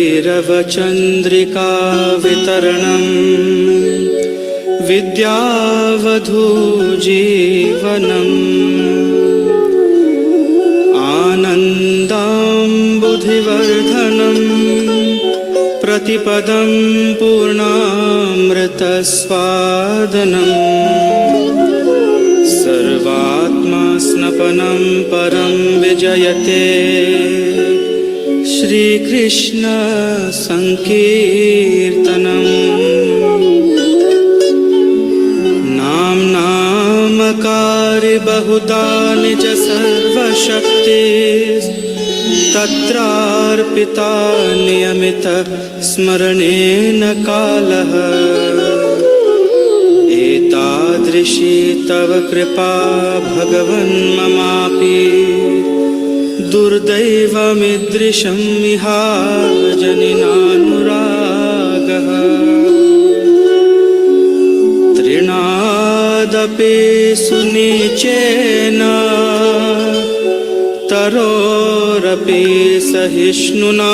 भैरवचन्द्रिका वितरणं विद्यावधूजीवनम् आनन्दाम्बुधिवर्धनम् प्रतिपदं पूर्णामृतस्वादनम् सर्वात्मा स्नपनं परं विजयते श्रीकृष्ण संकीर्तनम् नामकारि बहुधा निज सर्वशक्ति तत्रार्पिता नियमित स्मरणेन कालः एतादृशी तव कृपा भगवन् ममापि दुर्दैवमीदृशं विहाजनिनानुरागः तृणादपि सुनीचेन तरोरपि सहिष्णुना